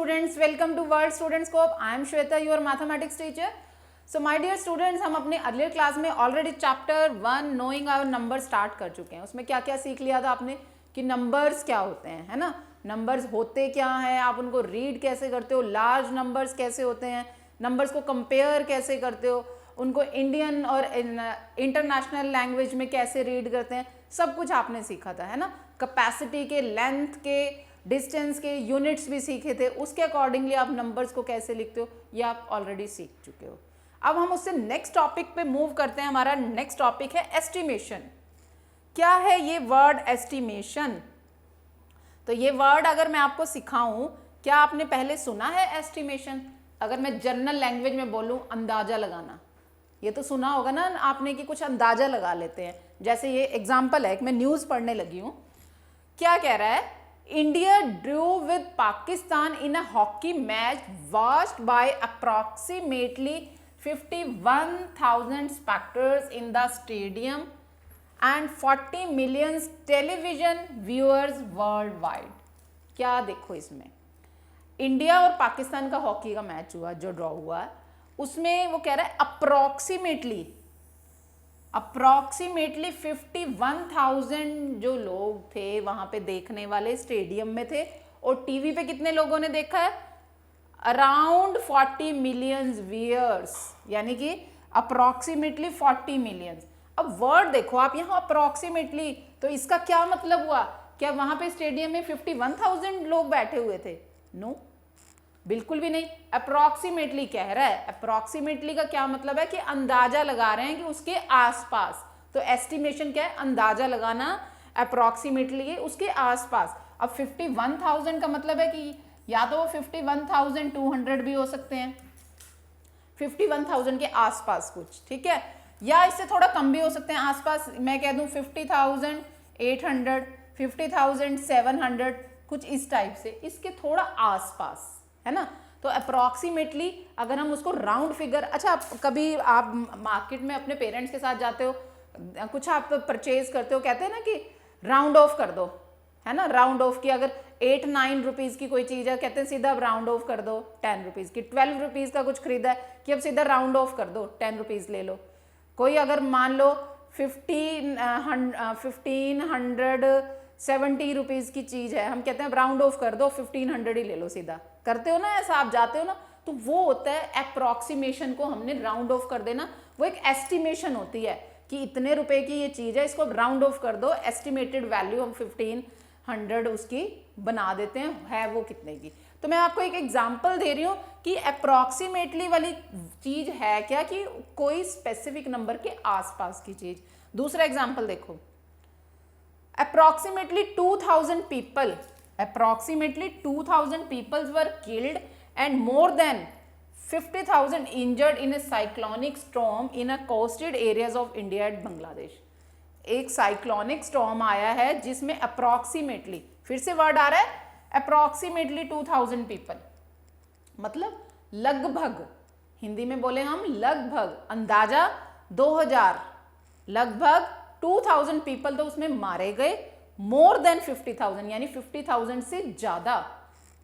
students, welcome to World Student Scope. I am Shweta, your mathematics teacher. So my dear students, हम अपने earlier class में already chapter 1 knowing our number start कर चुके हैं. उसमें क्या क्या सीख लिया था आपने कि नंबर्स क्या होते हैं, है ना. नंबर्स होते क्या हैं, आप उनको रीड कैसे करते हो, लार्ज नंबर्स कैसे होते हैं, नंबर्स को कंपेयर कैसे करते हो, उनको इंडियन और इंटरनेशनल लैंग्वेज में कैसे रीड करते हैं, सब कुछ आपने सीखा था, है ना. कैपेसिटी के, लेंथ के, डिस्टेंस के यूनिट्स भी सीखे थे. उसके अकॉर्डिंगली आप नंबर्स को कैसे लिखते हो ये आप ऑलरेडी सीख चुके हो. अब हम उससे नेक्स्ट टॉपिक पे मूव करते हैं. हमारा नेक्स्ट टॉपिक है एस्टिमेशन. क्या है ये वर्ड एस्टिमेशन? तो ये वर्ड अगर मैं आपको सिखाऊं, क्या आपने पहले सुना है एस्टिमेशन? अगर मैं जनरल लैंग्वेज में बोलूं अंदाजा लगाना, ये तो सुना होगा ना आपने कि कुछ अंदाजा लगा लेते हैं. जैसे ये एग्जाम्पल है, मैं न्यूज़ पढ़ने लगी हूँ. क्या कह रहा है? India Drew with Pakistan in a hockey match watched bye approximately 51,000 spectators in the stadium and 40 million television viewers worldwide. क्या देखो इसमें, इंडिया और पाकिस्तान का हॉकी का मैच हुआ जो ड्रॉ हुआ है, उसमें वो कह रहा है अप्रॉक्सीमेटली 51,000 जो लोग थे वहां पे देखने वाले स्टेडियम में थे. और टीवी पे कितने लोगों ने देखा है? अराउंड 40 मिलियंस व्यूअर्स, यानी कि अप्रॉक्सीमेटली 40 मिलियंस. अब वर्ड देखो आप यहाँ अप्रॉक्सीमेटली, तो इसका क्या मतलब हुआ? क्या वहां पे स्टेडियम में 51,000 लोग बैठे हुए थे? नो, बिल्कुल भी नहीं. अप्रॉक्सीमेटली कह रहा है. अप्रॉक्सीमेटली का क्या मतलब है कि अंदाजा लगा रहे हैं कि उसके आसपास. तो एस्टिमेशन क्या है? अंदाजा लगाना. अप्रॉक्सीमेटली उसके आसपास. अब 51,000 का मतलब है कि या तो 51,200 भी हो सकते हैं, 51,000 के आसपास कुछ, ठीक है, या इससे थोड़ा कम भी हो सकते हैं आसपास. मैं कह दूं 50,800, 50,700, कुछ इस टाइप से, इसके थोड़ा आसपास, है ना. तो अप्रॉक्सीमेटली अगर हम उसको राउंड फिगर, अच्छा कभी आप मार्केट में अपने पेरेंट्स के साथ जाते हो, कुछ आप परचेज करते हो, कहते हैं ना कि राउंड ऑफ कर दो, है ना. राउंड ऑफ की अगर 8-9 रुपीज़ की कोई चीज़ है, कहते हैं सीधा राउंड ऑफ कर दो 10 रुपीज़ की. 12 रुपीज़ का कुछ खरीदा है कि अब सीधा राउंड ऑफ कर दो 10 रुपीज़ ले लो. कोई अगर मान लो 1,570 रुपीज़ की चीज़ है, हम कहते हैं राउंड ऑफ कर दो 1,500 ही ले लो सीधा. करते हो ना ऐसा, आप जाते हो ना, तो वो होता है अप्रॉक्सीमेशन को हमने राउंड ऑफ कर देना. वो एक एस्टिमेशन होती है कि इतने रुपए की ये चीज़ है, इसको राउंड ऑफ कर दो, एस्टिमेटेड वैल्यू हम 1,500 उसकी बना देते हैं, है वो कितने की. तो मैं आपको एक एग्जांपल दे रही हूँ कि अप्रॉक्सीमेटली वाली चीज है क्या, कि कोई स्पेसिफिक नंबर के आसपास की चीज. दूसरा एग्जांपल देखो, approximately 2,000 peoples were killed and more than 50,000 injured in a cyclonic storm in a coasted areas of India and Bangladesh. एक साइक्लोनिक स्टॉर्म आया है जिसमें अप्रॉक्सीमेटली, फिर से वर्ड आ रहा है अप्रॉक्सीमेटली 2,000 पीपल, मतलब लगभग, हिंदी में बोले हम लगभग, अंदाजा 2,000, लगभग 2,000 पीपल तो उसमें मारे गए. मोर देन 50,000 यानी 50,000 से ज्यादा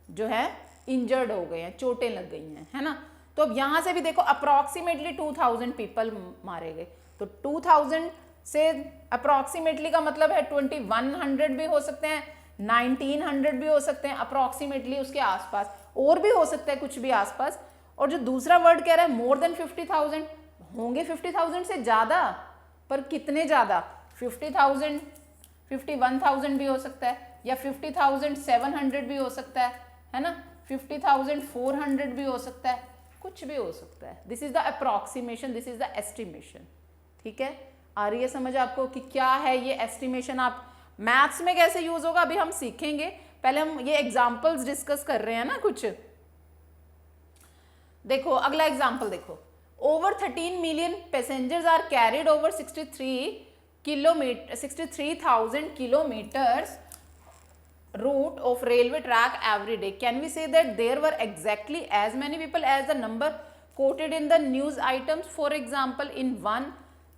जो है इंजर्ड हो गए हैं, चोटें लग गई हैं, है ना. तो अब यहां से भी देखो अप्रॉक्सीमेटली 2,000 पीपल मारे गए. तो 2,000 से अप्रॉक्सीमेटली का मतलब है 2,100 भी हो सकते हैं, 1,900 भी हो सकते हैं, अप्रॉक्सीमेटली उसके आसपास, और भी हो सकता है कुछ भी आसपास. और जो दूसरा वर्ड कह रहा है मोर देन 50,000, होंगे 50,000 से ज्यादा, पर कितने ज्यादा? 50,000, 51,000 भी हो सकता है, या 50,700 भी हो सकता है ना, 50,400 भी हो सकता है, कुछ भी हो सकता है. This is the approximation, this is the estimation. ठीक है, आ रही है समझ आपको कि क्या है ये एस्टिमेशन? आप मैथ्स में कैसे यूज होगा अभी हम सीखेंगे. पहले हम ये एग्जांपल्स डिस्कस कर रहे हैं ना कुछ. देखो अगला एग्जांपल देखो, over 13 million passengers are carried over 63,000 kilometres route of railway track every day. Can we say that there were exactly as many people as the number quoted in the news items? For example, in one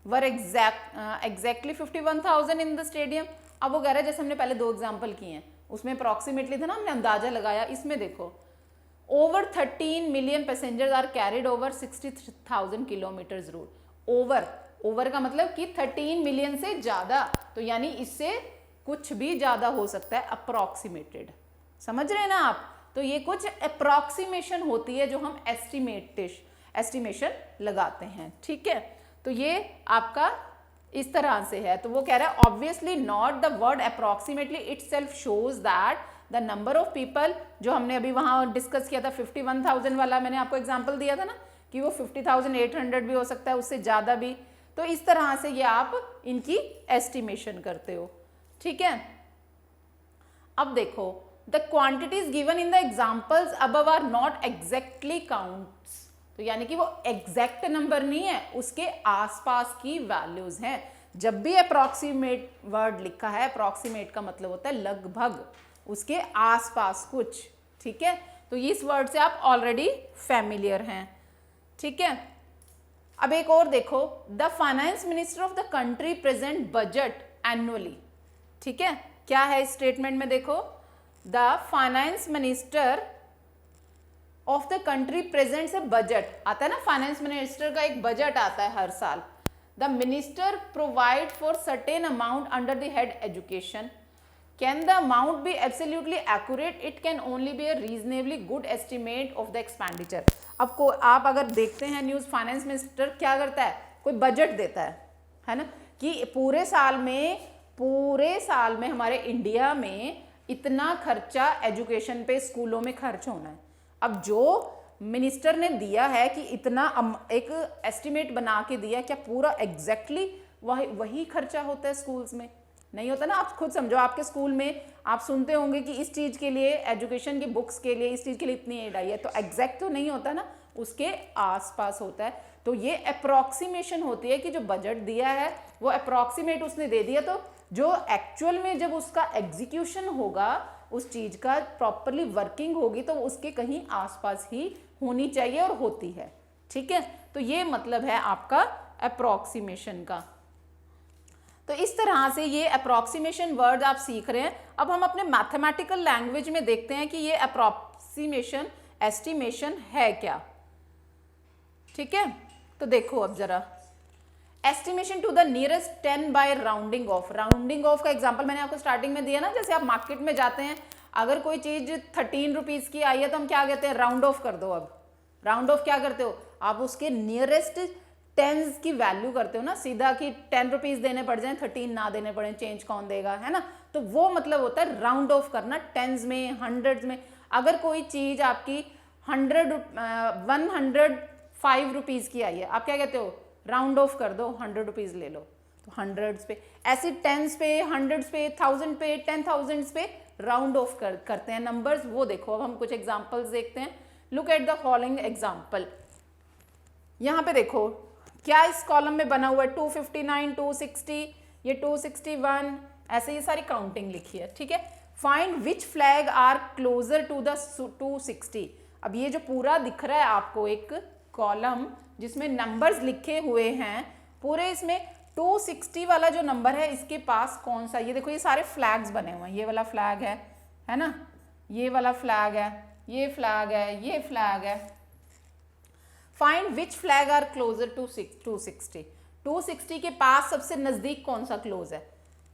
were exactly 51,000 in the stadium. अब वो कह रहा है जैसे हमने पहले 2 example किए हैं, उसमें अप्रॉक्सीमेटली था ना, हमने अंदाजा लगाया. इसमें देखो over 13 million passengers are carried over 63,000 kilometres route. Over का मतलब कि 13 मिलियन से ज्यादा, तो यानी इससे कुछ भी ज्यादा हो सकता है, अप्रोक्सीमेटेड। समझ रहे हैं ना आप? तो ये कुछ अप्रोक्सीमेशन होती है जो हम एस्टिमेशन लगाते हैं, ठीक है। तो ये आपका इस तरह से है। तो वो कह रहा है obviously not the word approximately itself shows that the number of people, जो हमने अभी वहां डिस्कस किया था 51,000 वाला, मैंने आपको एग्जांपल दिया था ना कि वो 50,800 भी हो सकता है, उससे ज्यादा भी। तो इस तरह से ये आप इनकी एस्टिमेशन करते हो, ठीक है। अब देखो, the quantities given in the examples above are not exactly counts. तो यानी कि वो एग्जैक्ट नंबर नहीं है, उसके आसपास की वैल्यूज हैं। जब भी अप्रोक्सीमेट वर्ड लिखा है, अप्रोक्सीमेट का मतलब होता है लगभग, उसके आसपास कुछ, ठीक है। तो इस वर्ड से आप ऑलरेडी फैमिलियर हैं, ठीक है। अब एक और देखो, the finance minister of the country present budget annually, ठीक है। क्या है इस स्टेटमेंट में? देखो, the finance minister of the country presents A budget, आता है ना, फाइनेंस मिनिस्टर का एक बजट आता है हर साल। The minister provide for certain amount under the head education. Can the amount be absolutely accurate? It can only be a reasonably good estimate of the expenditure. अब को आप अगर देखते हैं न्यूज, फाइनेंस मिनिस्टर क्या करता है, कोई बजट देता है ना, कि पूरे साल में हमारे इंडिया में इतना खर्चा एजुकेशन पे, स्कूलों में खर्च होना है। अब जो मिनिस्टर ने दिया है कि इतना, एक एस्टिमेट बना के दिया, क्या पूरा एग्जैक्टली वही खर्चा होता है स्कूल्स में? नहीं होता ना। आप खुद समझो, आपके स्कूल में आप सुनते होंगे कि इस चीज के लिए, एजुकेशन की बुक्स के लिए, इस चीज के लिए इतनी एड आई है, तो एग्जैक्ट तो नहीं होता ना, उसके आसपास होता है। तो ये अप्रोक्सीमेशन होती है कि जो बजट दिया है वो अप्रोक्सीमेट उसने दे दिया, तो जो एक्चुअल में जब उसका एग्जीक्यूशन होगा, उस चीज का प्रॉपरली वर्किंग होगी, तो उसके कहीं आसपास ही होनी चाहिए और होती है, ठीक है। तो ये मतलब है आपका अप्रोक्सीमेशन का। तो इस तरह से ये अप्रोक्सीमेशन वर्ड आप सीख रहे हैं। अब हम अपने मैथमेटिकल लैंग्वेज में देखते हैं कि ये अप्रोक्सीमेशन, एस्टिमेशन है क्या, ठीक है। तो देखो अब जरा, estimation to the nearest 10 by rounding off. Rounding off का एग्जांपल मैंने आपको स्टार्टिंग में दिया ना, जैसे आप मार्केट में जाते हैं, अगर कोई चीज 13 रुपीज की आई है तो हम क्या कहते हैं, राउंड ऑफ कर दो। अब राउंड ऑफ क्या करते हो आप, उसके नियरेस्ट टेंस की वैल्यू करते हो ना, सीधा कि 10 रुपीज देने पड़ जाए, 13 ना देने पड़े, चेंज कौन देगा, है ना। तो वो मतलब होता है राउंड ऑफ करना, टेंस में, हंड्रेड्स में। अगर कोई चीज आपकी 105 रुपीज की आई है, आप क्या कहते हो, राउंड ऑफ कर दो, 100 रुपीज ले लो, तो हंड्रेड्स पे। ऐसे टेंस पे, हंड्रेड्स पे, 1000 पे, 10,000 पे राउंड ऑफ करते हैं नंबर्स। वो देखो, अब हम कुछ एग्जांपल्स देखते हैं। Look at the following example. यहां पे देखो क्या इस कॉलम में बना हुआ है, 259, 260, ये 261, ऐसे ये सारी काउंटिंग लिखी है, ठीक है। Find which flag are closer to the 260। अब ये जो पूरा दिख रहा है आपको एक कॉलम जिसमें नंबर्स लिखे हुए हैं पूरे, इसमें 260 वाला जो नंबर है इसके पास कौन सा, ये देखो ये सारे फ्लैग्स बने हुए हैं, ये वाला फ्लैग है ना, ये वाला फ्लैग है, ये फ्लैग है, ये फ्लैग है। Find which flag are closer to 260। 260 के पास सबसे नजदीक कौन सा क्लोज है,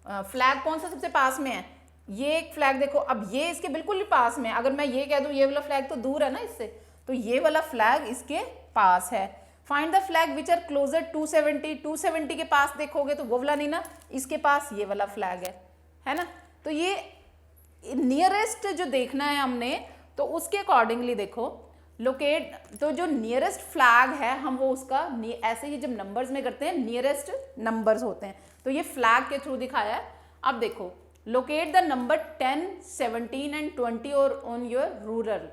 फ्लैग कौन सा सबसे पास में है, ये एक फ्लैग देखो। अब ये इसके बिल्कुल ही पास में, अगर मैं ये कह दूं ये वाला फ्लैग तो दूर है ना इससे, तो ये वाला फ्लैग इसके पास है। Find the flag which are closer 270। 270 के पास देखोगे तो वो वाला नहीं ना, इसके पास ये वाला फ्लैग है ना। तो ये नियरेस्ट जो देखना है हमने, तो उसके अकॉर्डिंगली देखो लोकेट, तो जो नियरेस्ट फ्लैग है हम वो उसका ऐसे ही जब नंबर्स में करते हैं, नियरेस्ट नंबर्स होते हैं, तो ये फ्लैग के थ्रू दिखाया है। अब देखो, लोकेट द नंबर 10, 17 एंड 20 और on your rural.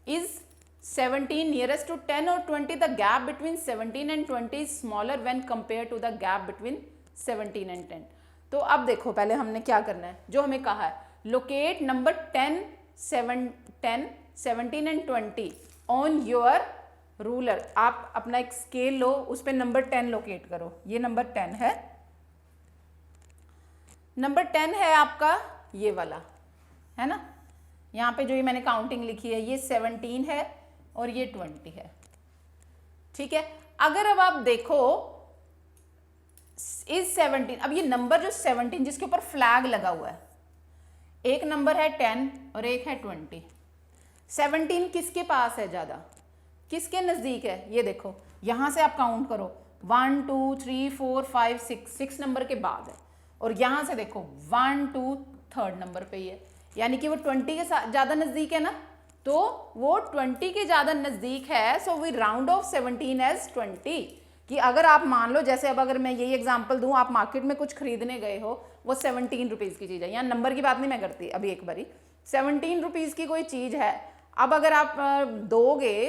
Is 17 nearest to 10 or 20? The gap between 17 and 20 is smaller when compared to the gap between 17 and 10. तो अब देखो पहले हमने क्या करना है, जो हमें कहा है locate number 10, 17 and 20 on your ruler। आप अपना एक स्केल लो, उस पर नंबर 10 लोकेट करो। ये नंबर 10 है, नंबर 10 है आपका ये वाला, है ना, यहाँ पे जो ये मैंने काउंटिंग लिखी है ये 17 है और ये 20 है, ठीक है। अगर अब आप देखो इज 17, अब ये नंबर जो 17 जिसके ऊपर फ्लैग लगा हुआ है, एक नंबर है 10 और एक है 20, 17 किसके पास है ज़्यादा, किसके नज़दीक है, ये देखो यहाँ से आप काउंट करो 1 2 3 4 5 6 नंबर के बाद है, और यहाँ से देखो 1 2 थर्ड नंबर पे ही है, यानी कि वो 20 के ज़्यादा नज़दीक है ना, तो वो 20 के ज़्यादा नज़दीक है। So we round off 17 as 20। कि अगर आप मान लो जैसे अब अगर मैं यही एग्जांपल दूं, आप मार्केट में कुछ खरीदने गए हो, वो 17 रुपीज़ की चीज़ है, यहाँ नंबर की बात नहीं मैं करती अभी, एक बारी 17 रुपीज़ की कोई चीज़ है, अब अगर आप दोगे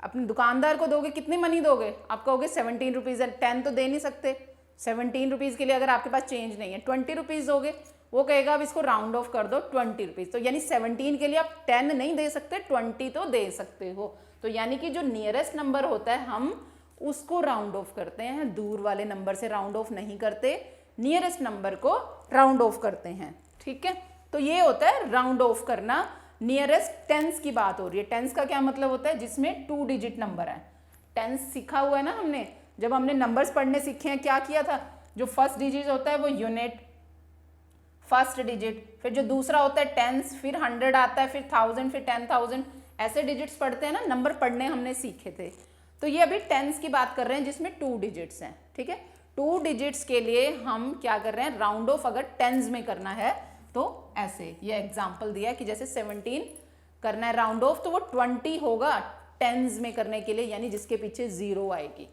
अपने दुकानदार को दोगे, कितनी मनी दोगे, आप कहोगे 17 रुपीज़ है, 10 तो दे नहीं सकते, 17 रुपीज़ के लिए अगर आपके पास चेंज नहीं है 20 रुपीज़ दोगे, वो कहेगा अब इसको राउंड ऑफ कर दो 20 रुपीज़, तो यानी 17 के लिए आप 10 नहीं दे सकते, 20 तो दे सकते हो। तो यानी कि जो नियरेस्ट नंबर होता है हम उसको राउंड ऑफ करते हैं, दूर वाले नंबर से राउंड ऑफ नहीं करते, नियरेस्ट नंबर को राउंड ऑफ करते हैं, ठीक है। तो ये होता है राउंड ऑफ करना। नियरेस्ट टेंस की बात हो रही है, टेंस का क्या मतलब होता है, जिसमें 2 डिजिट नंबर है। टेंस सीखा हुआ है ना हमने, जब हमने नंबर्स पढ़ने सीखे हैं क्या किया था, जो फर्स्ट डिजिट होता है वो यूनिट, फर्स्ट डिजिट, फिर जो दूसरा होता है टेंस, फिर 100 आता है, फिर 1000, फिर 10,000, ऐसे डिजिट्स पढ़ते हैं ना, नंबर पढ़ने हमने सीखे थे। तो ये अभी टेंस की बात कर रहे हैं जिसमें 2 डिजिट्स हैं, ठीक है। 2 डिजिट्स के लिए हम क्या कर रहे हैं, राउंड ऑफ अगर टेंस में करना है तो ऐसे, ये एग्जांपल दिया है कि जैसे 17 करना है राउंड ऑफ तो वो 20 होगा टेंस में करने के लिए, यानी जिसके पीछे 0 आएगी,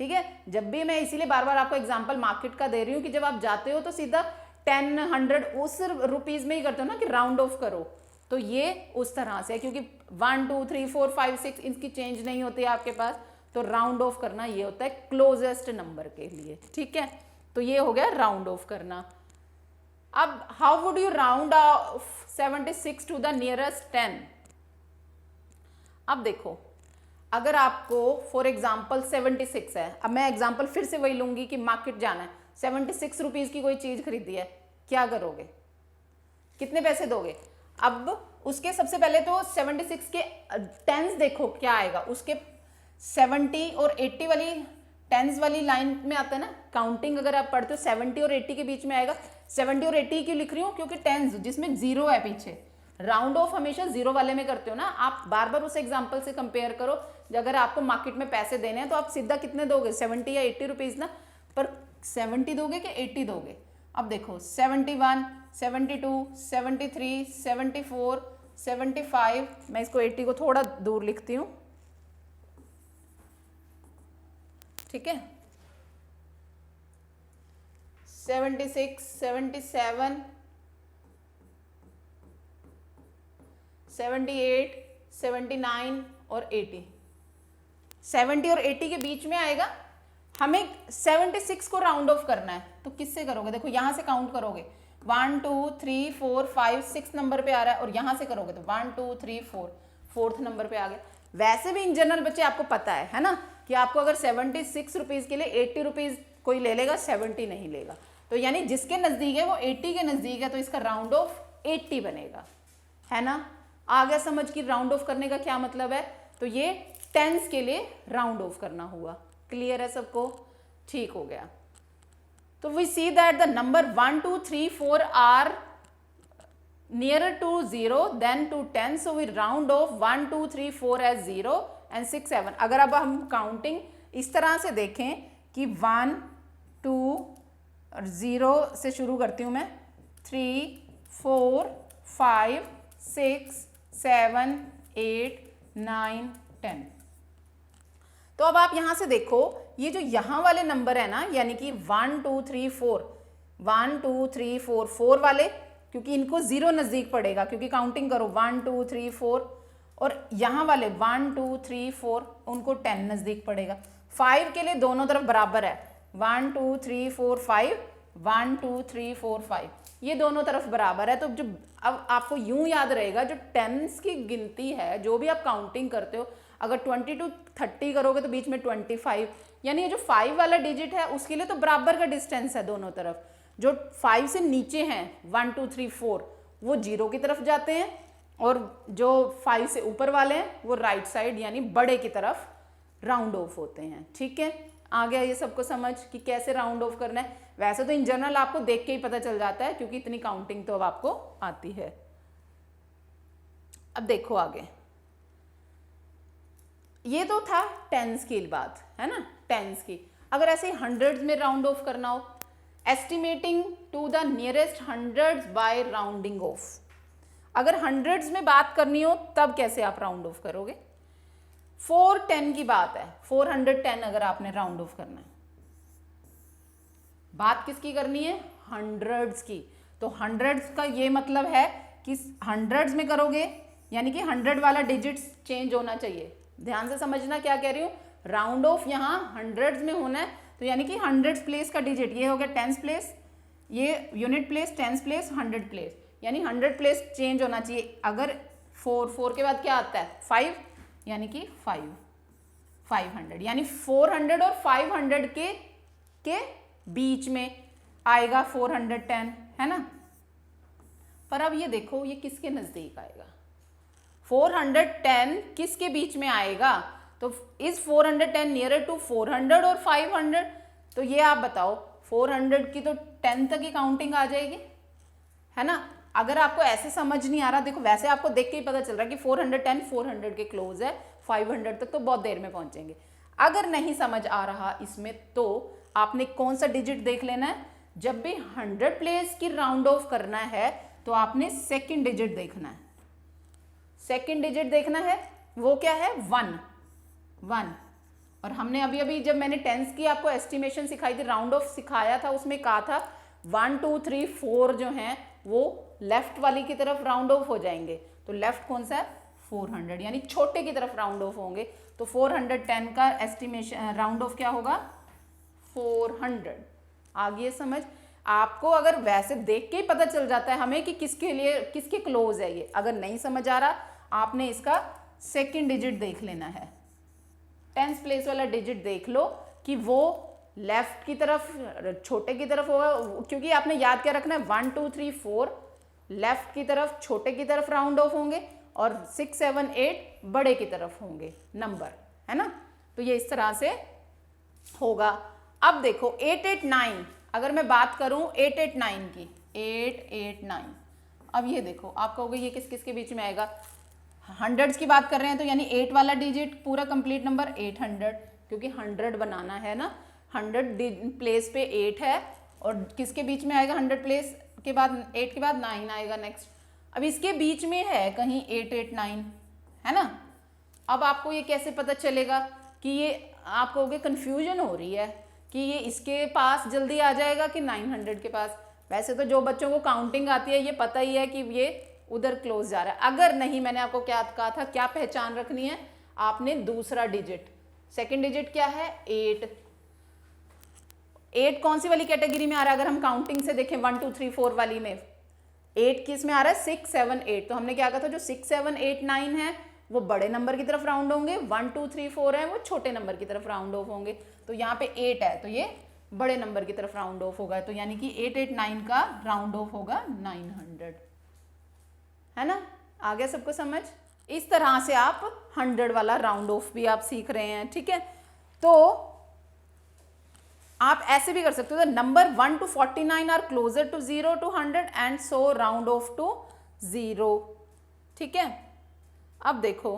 ठीक है। जब भी मैं इसीलिए बार बार आपको एग्जांपल मार्केट का दे रही हूँ कि जब आप जाते हो तो सीधा 10 100 उस रुपीज में ही करते हो ना कि राउंड ऑफ करो, तो ये उस तरह से है, क्योंकि 1 2 3 4 5 6 इनकी चेंज नहीं होती है आपके पास, तो राउंड ऑफ करना ये होता है क्लोजेस्ट नंबर के लिए, ठीक है। तो ये हो गया राउंड ऑफ करना। अब how would you round off 76 to the nearest 10। अब देखो अगर आपको फॉर एग्जाम्पल 76 है, अब मैं एग्जाम्पल फिर से वही लूंगी कि मार्केट जाना है, 76 रुपीज़ की कोई चीज़ खरीदी है, क्या करोगे, कितने पैसे दोगे। अब उसके सबसे पहले तो 76 के टेंस देखो क्या आएगा, उसके 70 और 80 वाली टेंस वाली लाइन में आता है ना, काउंटिंग अगर आप पढ़ते हो 70 और 80 के बीच में आएगा। 70 और 80 क्यों लिख रही हूँ, क्योंकि टेंस जिसमें 0 है पीछे, राउंड ऑफ हमेशा 0 वाले में करते हो ना आप, बार बार उस एग्जाम्पल से कंपेयर करो। अगर आपको मार्केट में पैसे देने हैं तो आप सीधा कितने दोगे, 70 या 80 रुपीज़ ना, पर 70 दोगे कि 80 दोगे। अब देखो 71 72 73 74 75, मैं इसको 80 को थोड़ा दूर लिखती हूँ, ठीक है, 76 77 78 79 और 80, 70 और 80 के बीच में आएगा। हमें 76 को राउंड ऑफ करना है तो किससे करोगे, देखो यहां से काउंट करोगे 1 2 3 4 5 6 नंबर पे आ रहा है, और यहां से करोगे तो 1 2 3 4 फोर्थ नंबर पे आ गया। वैसे भी इन जनरल बच्चे आपको पता है ना, कि आपको अगर 76 रुपीज़ के लिए 80 रुपीज़ कोई ले लेगा, 70 नहीं लेगा, तो यानी जिसके नज़दीक है वो 80 के नज़दीक है, तो इसका राउंड ऑफ 80 बनेगा, है ना। आ गया समझ कि राउंड ऑफ करने का क्या मतलब है। तो ये टेंस के लिए राउंड ऑफ करना हुआ, क्लियर है सबको, ठीक हो गया। तो we see that the number 1 2 3 4 are nearer to 0 than to 10, so we round off 1 2 3 4 as 0 and 6 7। अगर अब हम काउंटिंग इस तरह से देखें कि 1 2 और 0 से शुरू करती हूँ मैं, 3 4 5 6 7 8 9 10। तो अब आप यहाँ से देखो ये जो यहाँ वाले नंबर है ना, यानी कि 1 2 3 4 1 2 3 4 4 वाले, क्योंकि इनको 0 नज़दीक पड़ेगा, क्योंकि काउंटिंग करो 1 2 3 4, और यहाँ वाले 1 2 3 4 उनको 10 नज़दीक पड़ेगा। 5 के लिए दोनों तरफ बराबर है, 1 2 3 4 5 1 2 3 4 5, ये दोनों तरफ बराबर है। तो जो अब आपको यूं याद रहेगा, जो टेंस की गिनती है, जो भी आप काउंटिंग करते हो, अगर 20 to 30 करोगे तो बीच में 25, यानी ये जो 5 वाला डिजिट है उसके लिए तो बराबर का डिस्टेंस है दोनों तरफ। जो 5 से नीचे हैं 1 2 3 4 वो 0 की तरफ जाते हैं, और जो 5 से ऊपर वाले हैं वो राइट साइड यानी बड़े की तरफ राउंड ऑफ होते हैं। ठीक है, आ गया ये सबको समझ कि कैसे राउंड ऑफ करना है। वैसे तो इन जनरल आपको देख के ही पता चल जाता है क्योंकि इतनी काउंटिंग तो अब आपको आती है। अब देखो आगे, ये तो था टेंस की बात है ना, टेंस की। अगर ऐसे हंड्रेड्स में राउंड ऑफ करना हो, estimating to the nearest hundreds by rounding off. अगर हंड्रेड्स में बात करनी हो तब कैसे आप राउंड ऑफ करोगे? 410 की बात है, 410 अगर आपने राउंड ऑफ करना है, बात किसकी करनी है? हंड्रेड्स की। तो हंड्रेड्स का ये मतलब है कि हंड्रेड्स में करोगे यानी कि 100 वाला डिजिट्स चेंज होना चाहिए। ध्यान से समझना क्या कह रही हूँ, राउंड ऑफ यहाँ हंड्रेड्स में होना है तो यानी कि हंड्रेड्स प्लेस का डिजिट ये हो गया टेंस प्लेस, ये unit place, tens place, 100 place, यानी 100 प्लेस चेंज होना चाहिए। अगर 4 के बाद क्या आता है? 5, यानी कि 500, यानी 400 और 500 के बीच में आएगा 410, है ना। पर अब ये देखो ये किसके नजदीक आएगा? 410 किसके बीच में आएगा? तो इज 410 नियरर टू 400 और 500? तो ये आप बताओ, 400 की तो 10 तक ही काउंटिंग आ जाएगी, है ना। अगर आपको ऐसे समझ नहीं आ रहा, देखो वैसे आपको देख के ही पता चल रहा है कि 410 400 के क्लोज है, 500 तक तो बहुत देर में पहुंचेंगे। अगर नहीं समझ आ रहा इसमें तो आपने कौन सा डिजिट देख लेना है? जब भी 100 प्लेस की राउंड ऑफ करना है तो आपने सेकंड डिजिट देखना है। सेकंड डिजिट देखना है, वो क्या है? 1। और हमने अभी अभी जब मैंने टेंस की आपको एस्टिमेशन सिखाई थी, राउंड ऑफ सिखाया था, उसमें कहा था 1 2 3 4 जो हैं वो लेफ्ट वाली की तरफ राउंड ऑफ हो जाएंगे। तो लेफ्ट कौन सा है? 400, यानी छोटे की तरफ राउंड ऑफ होंगे। तो 410 का एस्टिमेशन राउंड ऑफ क्या होगा? 400। आगे समझ आपको अगर वैसे देख के ही पता चल जाता है हमें कि किसके लिए किसके क्लोज है ये। अगर नहीं समझ आ रहा, आपने इसका सेकंड डिजिट देख लेना है, टेंस प्लेस वाला डिजिट देख लो कि वो लेफ्ट की तरफ छोटे की तरफ होगा, क्योंकि आपने याद क्या रखना है? 1 2 3 4 लेफ्ट की तरफ छोटे की तरफ राउंड ऑफ होंगे और 6 7 8 बड़े की तरफ होंगे नंबर, है ना। तो ये इस तरह से होगा। अब देखो 889, अगर मैं बात करूं 889 की, 889, अब ये देखो आप कहोगे ये किस किस के बीच में आएगा? हंड्रेड्स की बात कर रहे हैं तो यानी 8 वाला डिजिट पूरा कंप्लीट नंबर 800, क्योंकि 100 बनाना है ना। 100 प्लेस पे 8 है और किसके बीच में आएगा? 100 प्लेस के बाद 8 के बाद 9 आएगा नेक्स्ट। अब इसके बीच में है कहीं 889, है ना। अब आपको ये कैसे पता चलेगा कि ये, आप कहोगे कंफ्यूजन हो रही है कि ये इसके पास जल्दी आ जाएगा कि 900 के पास। वैसे तो जो बच्चों को काउंटिंग आती है ये पता ही है कि ये उधर क्लोज जा रहा है। अगर नहीं, मैंने आपको क्या कहा था, क्या पहचान रखनी है आपने? दूसरा डिजिट, सेकंड डिजिट क्या है? 8। 8 कौन सी वाली कैटेगरी में आ रहा है? अगर हम काउंटिंग से देखें 1 2 3 4 वाली में 8 किस में आ रहा है? 6 7 8। तो हमने क्या कहा था, जो 6 7 8 9 है वो बड़े नंबर की तरफ राउंड होंगे, 1 2 3 4 है वो छोटे नंबर की तरफ राउंड ऑफ होंगे। तो यहाँ पे 8 है तो ये बड़े नंबर की तरफ राउंड ऑफ होगा, तो यानी कि 889 का राउंड ऑफ होगा 900, है ना। आ गया सबको समझ? इस तरह से आप 100 वाला राउंड ऑफ भी आप सीख रहे हैं, ठीक है। तो आप ऐसे भी कर सकते हो, number 1 to 49 are closer to 0 to 100 and so round off to 0, ठीक है। अब देखो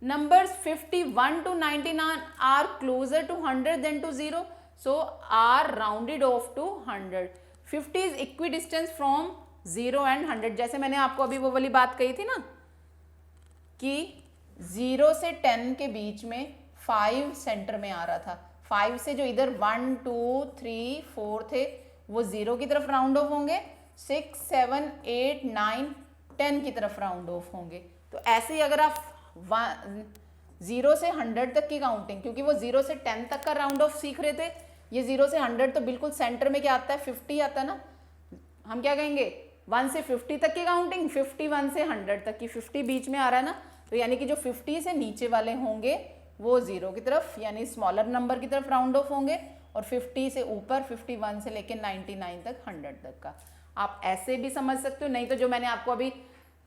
numbers 51 to 99 are closer to 100 than to 0, so are rounded off to 100. 50 is equidistant from 0 and 100. जैसे मैंने आपको अभी वो वाली बात कही थी ना कि 0 से 10 के बीच में 5 सेंटर में आ रहा था। 5 से जो इधर 1 2 3 4 थे वो 0 की तरफ राउंड ऑफ होंगे, 6 7 8 9 10 की तरफ राउंड ऑफ होंगे। तो ऐसे ही अगर आप 0 से 100 तक की काउंटिंग, क्योंकि वो 0 से 10 तक का राउंड ऑफ सीख रहे थे, ये 0 से 100 तो बिल्कुल सेंटर में क्या आता है? 50 आता है ना। हम क्या कहेंगे? 1 से 50 तक की काउंटिंग, 51 से 100 तक की, 50 बीच में आ रहा है ना, तो यानी कि जो 50 से नीचे वाले होंगे वो 0 की तरफ यानी स्मॉलर नंबर की तरफ राउंड ऑफ होंगे, और 50 से ऊपर 51 से लेकर 99 तक 100 तक का। आप ऐसे भी समझ सकते हो, नहीं तो जो मैंने आपको अभी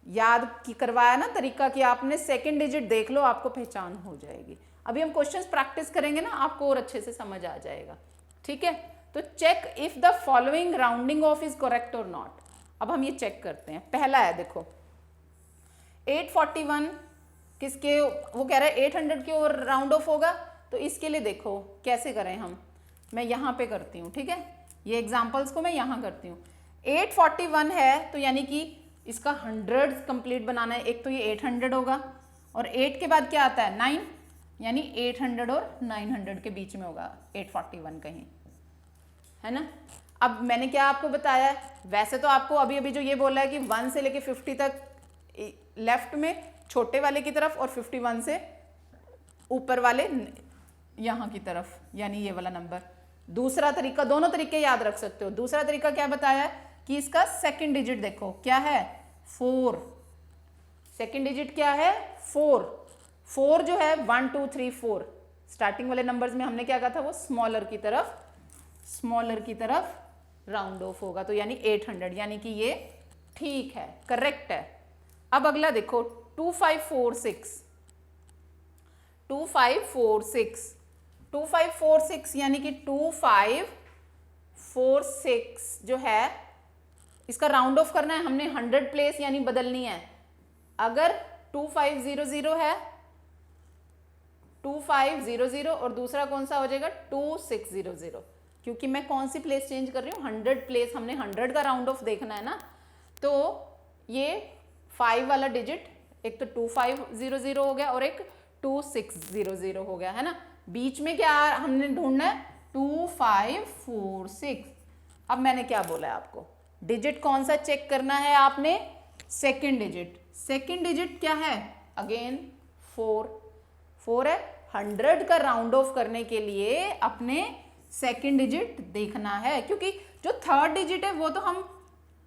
याद की करवाया ना तरीका कि आपने सेकंड डिजिट देख लो, आपको पहचान हो जाएगी। अभी हम क्वेश्चंस प्रैक्टिस करेंगे ना, आपको और अच्छे से समझ आ जाएगा। ठीक है, तो check if the following rounding off is correct और नॉट। अब हम ये चेक करते हैं। पहला है देखो 841 किसके, वो कह रहा है 800 के ओर राउंड ऑफ होगा, तो इसके लिए देखो कैसे करें हम। मैं यहाँ पे करती हूँ, ठीक है, ये एग्जाम्पल्स को मैं यहाँ करती हूँ। 841 है तो यानी कि इसका 100 कंप्लीट बनाना है। एक तो ये 800 होगा और 8 के बाद क्या आता है 9, यानी 800 और 900 के बीच में होगा 841 कहीं, है ना। अब मैंने क्या आपको बताया है, वैसे तो आपको अभी अभी जो ये बोला है कि 1 से लेके 50 तक लेफ्ट में छोटे वाले की तरफ और 51 से ऊपर वाले यहाँ की तरफ, यानी ये वाला नंबर। दूसरा तरीका, दोनों तरीके याद रख सकते हो। दूसरा तरीका क्या बताया है कि इसका सेकंड डिजिट देखो क्या है 4। सेकंड डिजिट क्या है 4। 4 जो है 1 2 3 4 स्टार्टिंग वाले नंबर्स में हमने क्या कहा था, वो स्मॉलर की तरफ राउंड ऑफ होगा, तो यानी 800, यानी कि ये ठीक है, करेक्ट है। अब अगला देखो 2546 2546 यानी कि 2546 जो है इसका राउंड ऑफ करना है हमने 100 प्लेस यानी बदलनी है। अगर 2500 है 2500 और दूसरा कौन सा हो जाएगा 2600, क्योंकि मैं कौन सी प्लेस चेंज कर रही हूँ 100 प्लेस, हमने 100 का राउंड ऑफ देखना है ना। तो ये 5 वाला डिजिट एक तो 2500 हो गया और एक 2600 हो गया, है ना। बीच में क्या हमने ढूंढना है 2546। अब मैंने क्या बोला है आपको, डिजिट कौन सा चेक करना है आपने, सेकंड डिजिट। सेकंड डिजिट क्या है अगेन 4 है। 100 का राउंड ऑफ करने के लिए अपने सेकंड डिजिट देखना है, क्योंकि जो थर्ड डिजिट है वो तो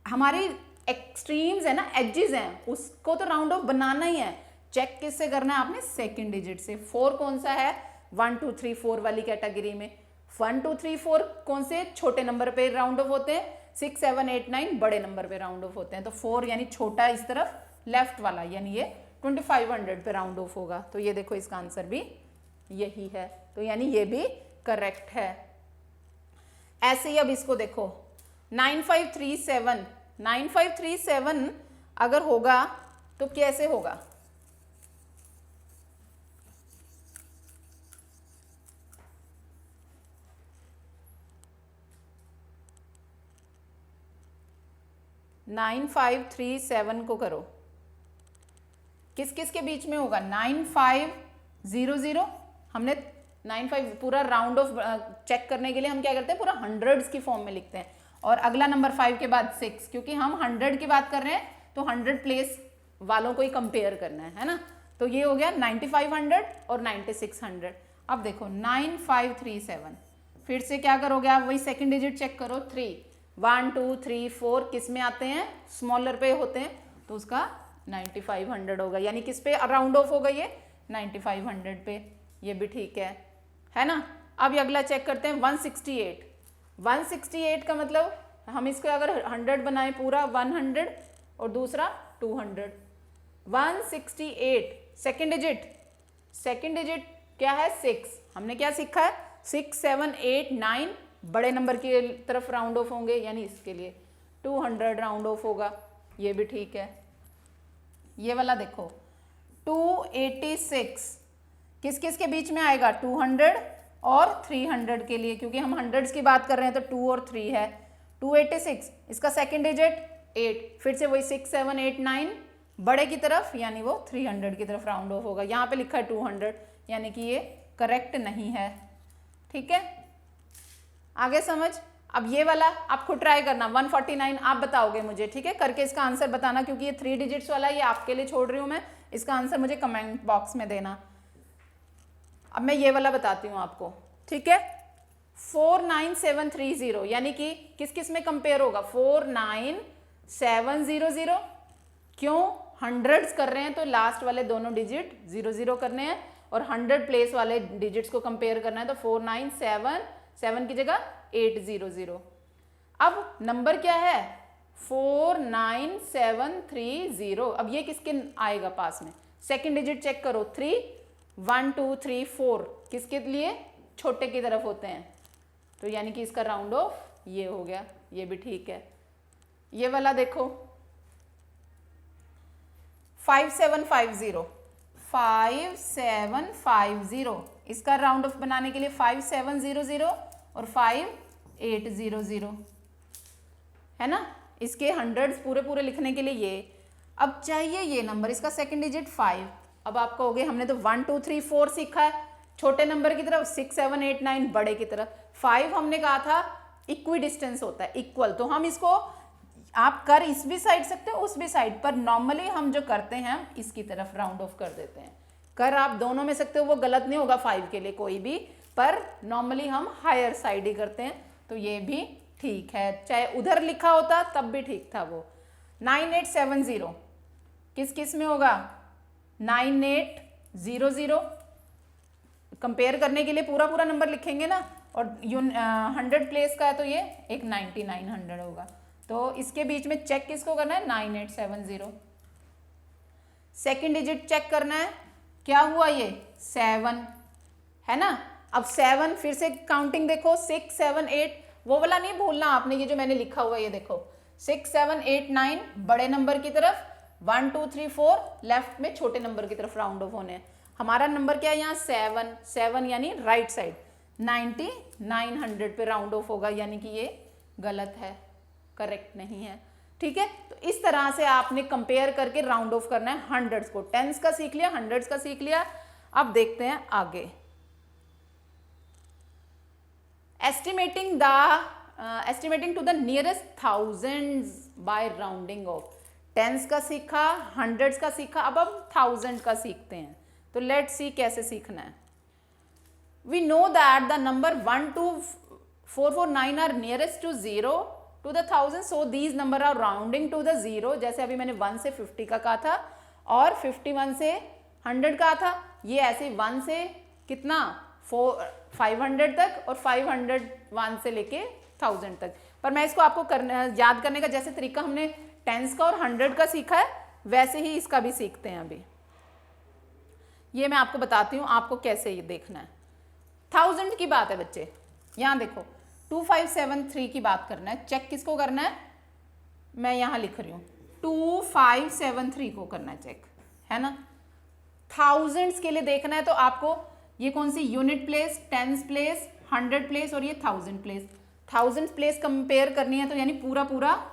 हमारी एक्सट्रीम्स है ना, एजेस हैं, उसको तो राउंड ऑफ बनाना ही है। चेक किससे करना है आपने, सेकंड डिजिट से। 4 कौन सा है 1 2 3 4 वाली कैटेगरी में। 1 2 3 4 कौन से छोटे नंबर पे राउंड ऑफ होते हैं, 6 7 8 9 बड़े नंबर पे राउंड ऑफ होते हैं। तो 4 यानी छोटा इस तरफ लेफ्ट वाला, यानी ये 2500 पे राउंड ऑफ होगा। तो ये देखो इसका आंसर भी यही है, तो यानी ये भी करेक्ट है। ऐसे ही अब इसको देखो 9537 अगर होगा तो कैसे होगा, नाइन 537 को करो, किस किस के बीच में होगा 9500। हमने 95 पूरा राउंड ऑफ चेक करने के लिए हम क्या करते हैं, पूरा हंड्रेड्स की फॉर्म में लिखते हैं। और अगला नंबर 5 के बाद 6, क्योंकि हम 100 की बात कर रहे हैं तो 100 प्लेस वालों को ही कंपेयर करना है ना। तो ये हो गया 9500 और 9600। अब देखो 9537 फिर से क्या करोगे आप, वही सेकंड डिजिट चेक करो 3 1 2 3 4 किस में आते हैं, स्मॉलर पे होते हैं, तो उसका 9500 होगा, यानी किस पे राउंड ऑफ होगा ये 9500 पे। ये भी ठीक है ना। अब ये अगला चेक करते हैं 168 का मतलब हम इसको अगर 100 बनाएं पूरा 100 और दूसरा 200। 168 सेकंड डिजिट क्या है 6। हमने क्या सीखा है 6 7 8 9 बड़े नंबर की तरफ राउंड ऑफ होंगे, यानी इसके लिए 200 राउंड ऑफ होगा। ये भी ठीक है। ये वाला देखो 286 किस किस के बीच में आएगा, 200 और 300 के लिए, क्योंकि हम हंड्रेड्स की बात कर रहे हैं तो 2 और 3 है। 286 इसका सेकंड डिजिट 8, फिर से वही 6 7 8 9 बड़े की तरफ, यानी वो 300 की तरफ राउंड ऑफ होगा। यहाँ पे लिखा है 200, यानी कि ये करेक्ट नहीं है। ठीक है, आगे समझ। अब ये वाला आप खुद ट्राई करना 149 आप बताओगे मुझे, ठीक है, करके इसका आंसर बताना, क्योंकि ये 3 डिजिट्स वाला ये आपके लिए छोड़ रही हूँ मैं, इसका आंसर मुझे कमेंट बॉक्स में देना। अब मैं ये वाला बताती हूँ आपको, ठीक है। 49730 यानी कि किस किस में कंपेयर होगा, 49700। क्यों, हंड्रेड्स कर रहे हैं तो लास्ट वाले दोनों डिजिट 00 करने हैं, और 100 प्लेस वाले डिजिट्स को कंपेयर करना है, तो 497 7 की जगह 800। अब नंबर क्या है 49730। अब ये किसके आएगा पास में, सेकंड डिजिट चेक करो, 3 1 2 3 4 किसके लिए, छोटे की तरफ होते हैं, तो यानी कि इसका राउंड ऑफ ये हो गया, ये भी ठीक है। ये वाला देखो 5750, 5750, इसका राउंड ऑफ बनाने के लिए 5700 और 5800 है ना, इसके हंड्रेड्स पूरे पूरे लिखने के लिए ये। अब चाहिए ये नंबर, इसका सेकंड डिजिट 5। अब आप कहोगे हमने तो 1 2 3 4 सीखा है छोटे नंबर की तरफ, 6 7 8 9 बड़े की तरफ, 5 हमने कहा था इक्वी डिस्टेंस होता है, इक्वल, तो हम इसको आप कर इस भी साइड सकते हो उस भी साइड पर, नॉर्मली हम जो करते हैं इसकी तरफ राउंड ऑफ कर देते हैं। कर आप दोनों में सकते हो, वो गलत नहीं होगा 5 के लिए कोई भी, पर नॉर्मली हम हायर साइड ही करते हैं, तो ये भी ठीक है, चाहे उधर लिखा होता तब भी ठीक था वो। 9870 किस किस में होगा, 9800, कंपेयर करने के लिए पूरा पूरा नंबर लिखेंगे ना, और 100 प्लेस का है तो ये एक 9900 होगा, तो इसके बीच में चेक किसको करना है, 9870। सेकंड डिजिट चेक करना है, क्या हुआ ये 7 है ना। अब 7 फिर से काउंटिंग देखो, 6 7 8, वो वाला नहीं भूलना आपने, ये जो मैंने लिखा हुआ है ये देखो, 6 7 8 9 बड़े नंबर की तरफ, 1 2 3 4 लेफ्ट में छोटे नंबर की तरफ राउंड ऑफ होने हैं। हमारा नंबर क्या है यहाँ 7 7 यानी राइट साइड, 9900 पे राउंड ऑफ होगा, यानी कि ये गलत है, करेक्ट नहीं है, ठीक है। तो इस तरह से आपने कंपेयर करके राउंड ऑफ करना है हंड्रेड्स को, टेंस का सीख लिया, हंड्रेड्स का सीख लिया। अब देखते हैं आगे, estimating to the nearest thousands by rounding off. Tens का सीखा, हंड्रेड्स का सीखा, अब हम थाउजेंड का सीखते हैं, तो लेट्स सी कैसे सीखना है। We know that the number 1 2 4 4 9 are nearest to 0 to the 1000, so these number are rounding to the 0। जैसे अभी मैंने 1 से 50 का कहा था और 51 से 100 का था, ये ऐसे 1 से कितना 500 तक और 501 से लेके 1000 तक। पर मैं इसको आपको याद करने का जैसे तरीका हमने टेंस का और 100 का सीखा है, वैसे ही इसका भी सीखते हैं। अभी ये मैं आपको बताती हूँ आपको कैसे ये देखना है। 1000 की बात है बच्चे, यहाँ देखो 2573 की बात करना है, चेक किसको करना है, मैं यहाँ लिख रही हूँ 2573 को करना है चेक, है ना। थाउजेंड्स के लिए देखना है तो आपको ये कौन सी unit place, tens place, 100 place और ये 1000 प्लेस, 1000 प्लेस कंपेयर करनी है, तो यानी पूरा पूरा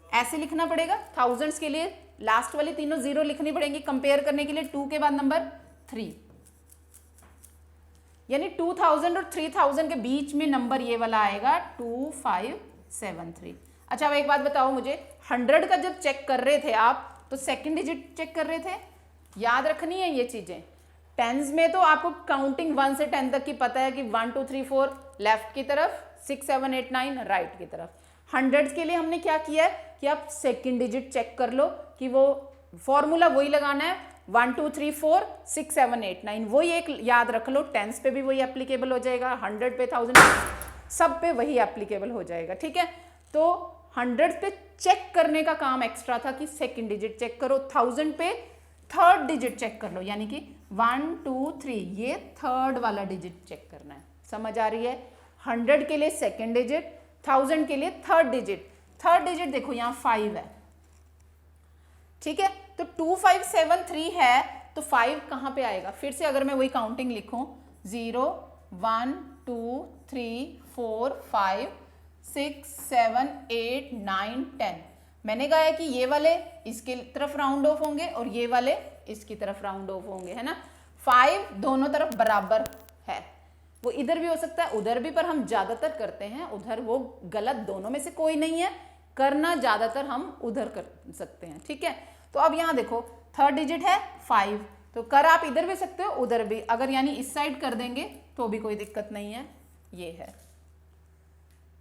ऐसे लिखना पड़ेगा। थाउजेंड्स के लिए लास्ट वाली तीनों 0 लिखनी पड़ेंगी, कंपेयर करने के लिए 2 के बाद नंबर 3, यानी 2000 और 3000 के बीच में नंबर ये वाला आएगा 2573। अच्छा अब एक बात बताओ मुझे, 100 का जब चेक कर रहे थे आप तो सेकंड डिजिट चेक कर रहे थे, याद रखनी है ये चीजें। टेंस में तो आपको काउंटिंग 1 से 10 तक की पता है कि 1 2 3 4 लेफ्ट की तरफ, 6 7 8 9 राइट की तरफ। हंड्रेड्स के लिए हमने क्या किया है कि आप सेकंड डिजिट चेक कर लो कि वो फॉर्मूला वही लगाना है, 1 2 3 4 6 7 8 9, वही एक याद रख लो। टेंस पे भी वही एप्लीकेबल हो जाएगा, 100 पे, 1000 सब पे वही एप्लीकेबल हो जाएगा, ठीक है। तो 100 पे चेक करने का काम एक्स्ट्रा था कि सेकंड डिजिट चेक करो, 1000 पे थर्ड डिजिट चेक कर लो, यानी कि 1 2 3 ये थर्ड वाला डिजिट चेक करना है। समझ आ रही है? 100 के लिए सेकंड डिजिट, 1000 के लिए थर्ड डिजिट। थर्ड डिजिट देखो यहाँ 5 है, ठीक है। तो 2573 है तो 5 कहाँ पे आएगा, फिर से अगर मैं वही काउंटिंग लिखूं 0 1 2 3 4 5 6 7 8 9 10, मैंने कहा है कि ये वाले इसके तरफ राउंड ऑफ होंगे और ये वाले इसकी तरफ राउंड ऑफ होंगे, है ना। 5 दोनों तरफ बराबर है, वो इधर भी हो सकता है उधर भी, पर हम ज्यादातर करते हैं उधर, वो गलत दोनों में से कोई नहीं है, करना ज्यादातर हम उधर कर सकते हैं, ठीक है। तो अब यहाँ देखो थर्ड डिजिट है 5, तो कर आप इधर भी सकते हो उधर भी, अगर यानी इस साइड कर देंगे तो भी कोई दिक्कत नहीं है, ये है,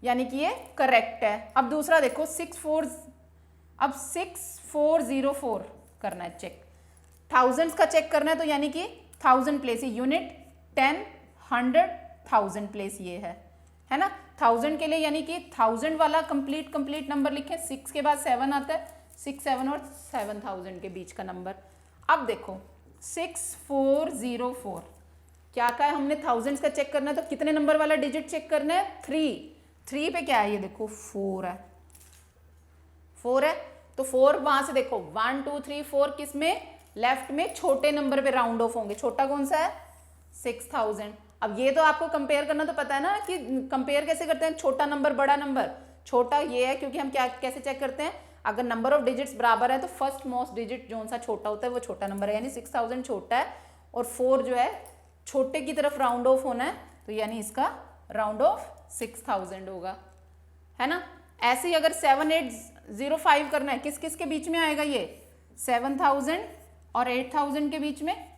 यानी कि ये करेक्ट है। अब दूसरा देखो 6404 करना है चेक, थाउजेंड्स का चेक करना है, तो यानी कि 1000 प्लेस यूनिट, 10 100 1000 प्लेस ये है, है ना। 1000 के लिए यानी कि 1000 वाला कंप्लीट नंबर लिखें, 6 के बाद 7 आता है, 6 7 और 7000 के बीच का नंबर। अब देखो 6404 क्या है, हमने थाउजेंड्स का चेक करना है तो कितने नंबर वाला डिजिट चेक करना है, 3 पे क्या है, ये देखो 4 है, 4 है तो 4 वहां से देखो 1 2 3 4 किस में, लेफ्ट में छोटे नंबर पे राउंड ऑफ होंगे, छोटा कौन सा है 6000। अब ये तो आपको कंपेयर करना तो पता है ना कि कंपेयर कैसे करते हैं, छोटा नंबर बड़ा नंबर, छोटा ये है क्योंकि हम क्या कैसे चेक करते हैं, अगर नंबर ऑफ डिजिट्स बराबर है तो फर्स्ट मोस्ट डिजिट जो सा छोटा होता है वो छोटा नंबर है, यानी 6000 छोटा है और 4 जो है छोटे की तरफ राउंड ऑफ होना है तो यानी इसका राउंड ऑफ 6000 होगा, है ना। ऐसे ही अगर 7805 करना है, किस किस के बीच में आएगा ये, 7000 और 8000 के बीच में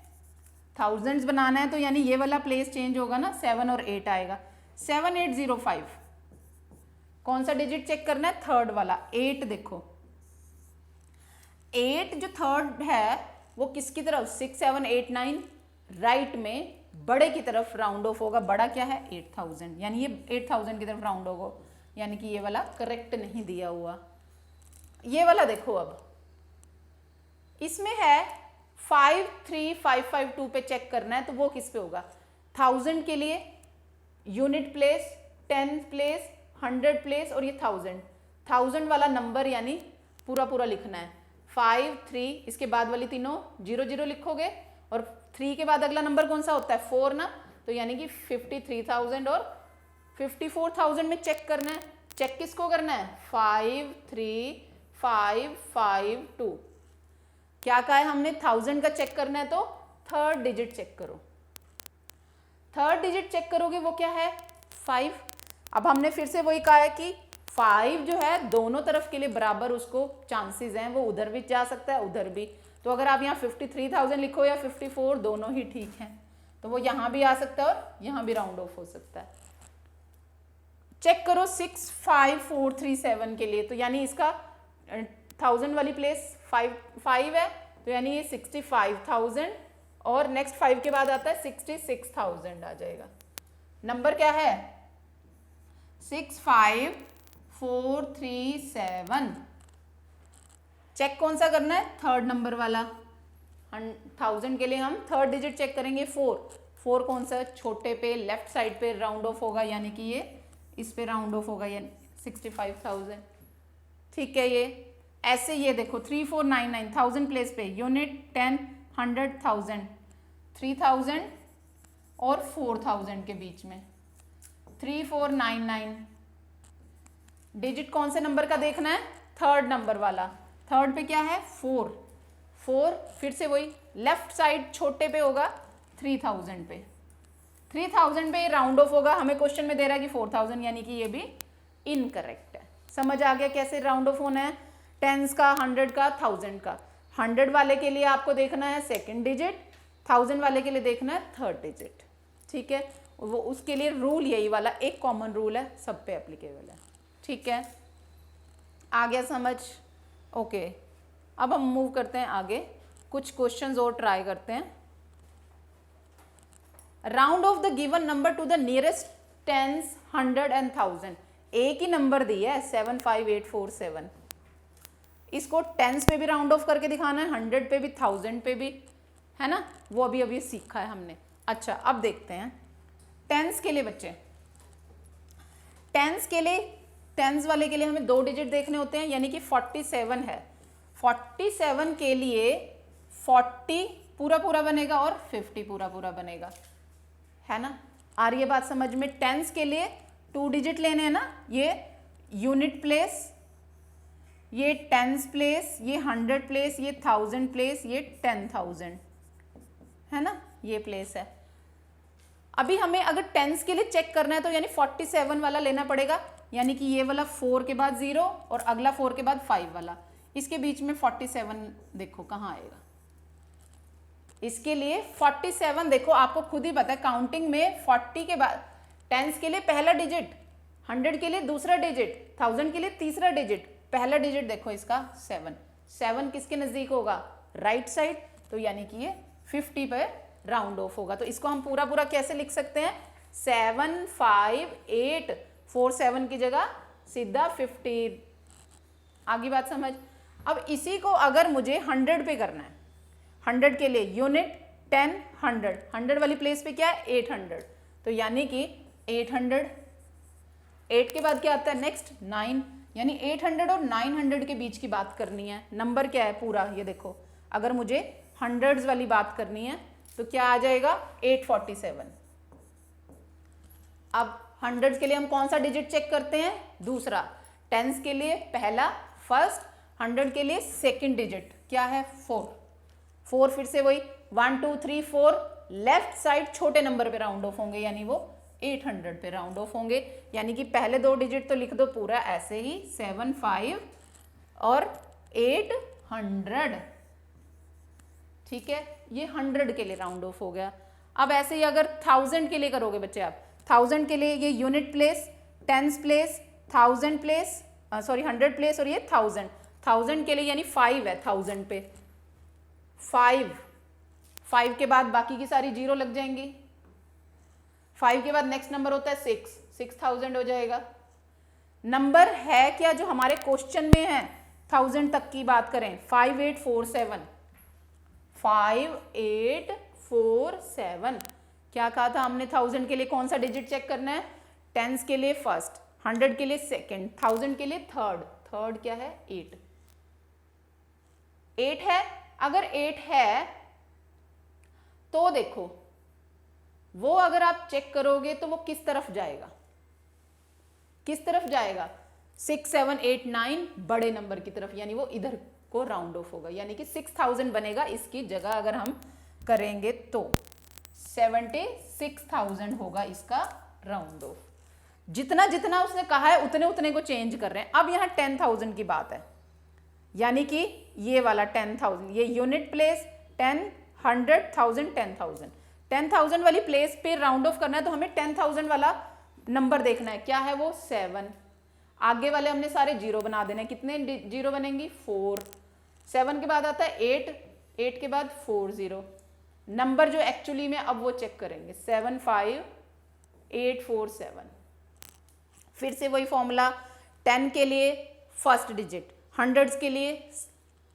थाउजेंड्स बनाना है तो यानी ये वाला प्लेस चेंज होगा ना, 7 और 8 आएगा। 7805 कौन सा डिजिट चेक करना है, थर्ड वाला 8। देखो 8 जो थर्ड है वो किसकी तरफ, 6 7 8 9 राइट में बड़े की तरफ राउंड ऑफ होगा, बड़ा क्या है 8000, यानी ये 8000 की तरफ राउंड होगा, यानी कि ये वाला करेक्ट नहीं दिया हुआ। ये वाला देखो अब इसमें है 53552 पे चेक करना है तो वो किस पे होगा, 1000 के लिए यूनिट प्लेस, 10 प्लेस, 100 प्लेस और ये 1000 वाला नंबर यानी पूरा पूरा लिखना है। 5 3 इसके बाद वाली तीनों 0 0 लिखोगे और 3 के बाद अगला नंबर कौन सा होता है 4 ना, तो यानी कि 53000 और 54000 में चेक करना है। चेक किसको करना है, 53552 क्या कहा है हमने, 1000 का चेक करना है तो थर्ड डिजिट चेक करो, थर्ड डिजिट चेक करोगे वो क्या है 5। अब हमने फिर से वही कहा है कि 5 जो है दोनों तरफ के लिए बराबर उसको चांसेस हैं, वो उधर भी जा सकता है उधर भी, तो अगर आप यहाँ 53000 लिखो या 54 दोनों ही ठीक हैं, तो वो यहाँ भी आ सकता है और यहाँ भी राउंड ऑफ हो सकता है। चेक करो 65437 के लिए, तो यानी इसका 1000 वाली प्लेस 5 है तो यानी ये 65000 और नेक्स्ट 5 के बाद आता है 66000 आ जाएगा। नंबर क्या है 65437। चेक कौन सा करना है, थर्ड नंबर वाला। 1000 के लिए हम थर्ड डिजिट चेक करेंगे 4 कौन सा छोटे पे लेफ्ट साइड पे राउंड ऑफ होगा, यानी कि ये इस पे राउंड ऑफ होगा, यानी 65000। ठीक है, ये ऐसे ये देखो 3499 1000 प्लेस पे यूनिट 10 100 1000 3000 और 4000 के बीच में 3499 डिजिट कौन से नंबर का देखना है, थर्ड नंबर वाला। थर्ड पे क्या है 4 फिर से वही लेफ्ट साइड छोटे पे होगा 3000 पे, 3000 पे राउंड ऑफ होगा। हमें क्वेश्चन में दे रहा है कि 4000 यानी कि ये भी इनकरेक्ट है। समझ आ गया कैसे राउंड ऑफ होना है, टेंस का 100 का 1000 का। 100 वाले के लिए आपको देखना है सेकंड डिजिट, 1000 वाले के लिए देखना है थर्ड डिजिट। ठीक है, वो उसके लिए रूल यही वाला एक कॉमन रूल है, सब पे एप्लीकेबल है। ठीक है, आ गया समझ। ओके, अब हम मूव करते हैं आगे, कुछ क्वेश्चंस और ट्राई करते हैं। Round of the given number two the nearest tense 100 and 1000। एक ही नंबर दिया है 75847, इसको टेंस पे भी राउंड ऑफ करके दिखाना है, 100 पे भी 1000 पे भी, है ना, वो अभी सीखा है हमने। अच्छा, अब देखते हैं टेंस के लिए बच्चे। टेंस के लिए, टेंस वाले के लिए हमें 2 डिजिट देखने होते हैं, यानी कि 47 है। 47 के लिए 40 पूरा पूरा बनेगा और 50 पूरा पूरा बनेगा, है ना। आ रही है बात समझ में। टेंस के लिए 2 डिजिट लेने हैं ना, ये यूनिट प्लेस, ये टेंस प्लेस, ये 100 प्लेस, ये 1000 प्लेस, ये 10,000, है ना, ये प्लेस है। अभी हमें अगर टेंस के लिए चेक करना है तो यानी 47 वाला लेना पड़ेगा, यानी कि ये वाला 4 के बाद 0 और अगला 4 के बाद 5 वाला, इसके बीच में 47 देखो कहाँ आएगा। इसके लिए 47 देखो, आपको खुद ही पता है काउंटिंग में 40 के बाद टेंस के लिए पहला डिजिट, 100 के लिए दूसरा डिजिट, 1000 के लिए तीसरा डिजिट, पहला डिजिट देखो इसका 7 किसके नजदीक होगा, राइट साइड, तो यानी कि ये 50 पे राउंड ऑफ होगा। तो इसको हम पूरा पूरा कैसे लिख सकते हैं, 75847 की जगह सीधा 50। आगे बात समझ। अब इसी को अगर मुझे 100 पे करना है, 100 के लिए यूनिट 10 100, 100 वाली प्लेस पे क्या है 800, तो यानी कि 800, 8 के बाद क्या आता है नेक्स्ट 9, यानी 800 और 900 के बीच की बात करनी है। नंबर क्या है पूरा ये देखो, अगर मुझे हंड्रेड्स वाली बात करनी है तो क्या आ जाएगा 847। अब हंड्रेड्स के लिए हम कौन सा डिजिट चेक करते हैं, दूसरा। टेंस के लिए पहला फर्स्ट, 100 के लिए सेकंड डिजिट क्या है 4। 4 फिर से वही 1 2 3 4 लेफ्ट साइड छोटे नंबर पे राउंड ऑफ होंगे, यानी वो 800 पे राउंड ऑफ होंगे। यानी कि पहले दो डिजिट तो लिख दो पूरा ऐसे ही 75 और 800, ठीक है। ये 100 के लिए राउंड ऑफ हो गया। अब ऐसे ही अगर 1000 के लिए करोगे बच्चे आप, 1000 के लिए ये unit place, tens place, 1000 place, sorry 100 place और ये 1000 के लिए यानी 5 है 1000 पे, 5 के बाद बाकी की सारी जीरो लग जाएंगी। 5 के बाद नेक्स्ट नंबर होता है 6000 हो जाएगा। नंबर है क्या जो हमारे क्वेश्चन में है 1000 तक की बात करें 5847, 5847 क्या कहा था हमने। 1000 के लिए कौन सा डिजिट चेक करना है, टेंस के लिए फर्स्ट, 100 के लिए सेकंड, 1000 के लिए थर्ड। थर्ड क्या है 8 है। अगर 8 है तो देखो वो अगर आप चेक करोगे तो वो किस तरफ जाएगा, किस तरफ जाएगा 6 7 8 9 बड़े नंबर की तरफ, यानी वो इधर को राउंड ऑफ होगा, यानी कि 6000 बनेगा इसकी जगह अगर हम करेंगे तो 76,000 होगा इसका राउंड ऑफ। जितना जितना उसने कहा है उतने उतने को चेंज कर रहे हैं। अब यहाँ 10,000 की बात है, यानी कि ये वाला 10,000, ये यूनिट प्लेस 10 100 1000 10,000, 10,000 वाली प्लेस पे राउंड ऑफ करना है तो हमें 10,000 वाला नंबर देखना है, क्या है वो 7। आगे वाले हमने सारे जीरो बना देने, कितने जीरो बनेंगी 4। 7 के बाद आता है 8 के बाद 40। नंबर जो एक्चुअली में अब वो चेक करेंगे 75847। फिर से वही फॉर्मूला, 10 के लिए फर्स्ट डिजिट, 100 के लिए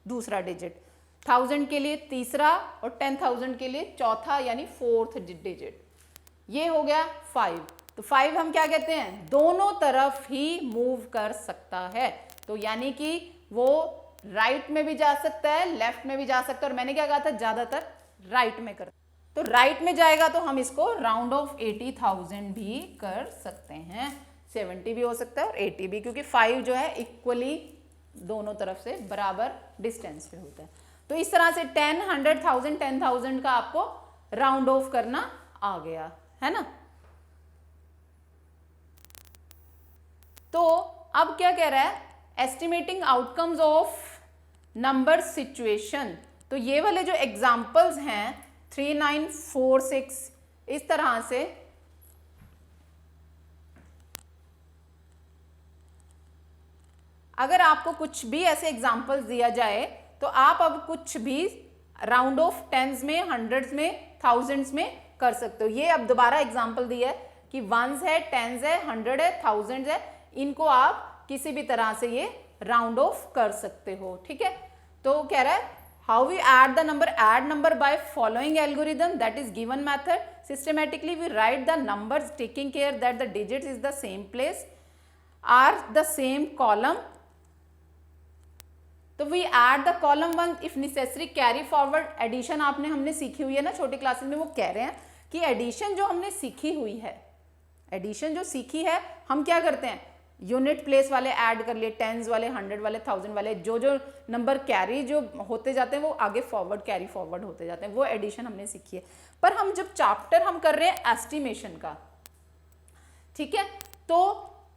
दूसरा डिजिट, 1000 के लिए तीसरा और 10,000 के लिए चौथा यानी फोर्थ डिजिट। ये हो गया 5। तो 5 हम क्या कहते हैं, दोनों तरफ ही मूव कर सकता है, तो यानी कि वो राइट में भी जा सकता है लेफ्ट में भी जा सकता है, और मैंने क्या कहा था ज्यादातर राइट में कर, तो राइट में जाएगा तो हम इसको राउंड ऑफ 80,000 भी कर सकते हैं, 70 भी हो सकता है और 80 भी, क्योंकि 5 जो है इक्वली दोनों तरफ से बराबर डिस्टेंस पे होता है। तो इस तरह से 10 100 1000 10,000 का आपको राउंड ऑफ करना आ गया है ना। तो अब क्या कह रहा है, estimating outcomes of number situation. तो ये वाले जो एग्जाम्पल्स हैं 3 9 4 6 इस तरह से अगर आपको कुछ भी ऐसे एग्जाम्पल्स दिया जाए तो आप अब कुछ भी राउंड ऑफ टेंस में, हंड्रेड्स में, थाउजेंड्स में कर सकते हो। ये अब दोबारा एग्जाम्पल दिया है कि वंस है, टेंस है, 100 है, थाउजेंड्स है, इनको आप किसी भी तरह से ये राउंड ऑफ कर सकते हो, ठीक है। तो कह रहा है how we add number by following algorithm, that is given method. Systematically we write the numbers taking care that the digits is the same place, are the same column. तो we add the column one if necessary, carry forward. Addition आपने हमने सीखी हुई है ना छोटे classes में, वो कह रहे हैं कि एडिशन जो हमने सीखी हुई है, एडिशन जो सीखी है हम क्या करते हैं, यूनिट प्लेस वाले ऐड कर लिए, टेंस वाले, 100 वाले, 1000 वाले, जो जो नंबर कैरी जो होते जाते हैं वो आगे फॉरवर्ड कैरी फॉरवर्ड होते जाते हैं, वो एडिशन हमने सीखी है। पर हम जब चैप्टर हम कर रहे हैं एस्टिमेशन का, ठीक है, तो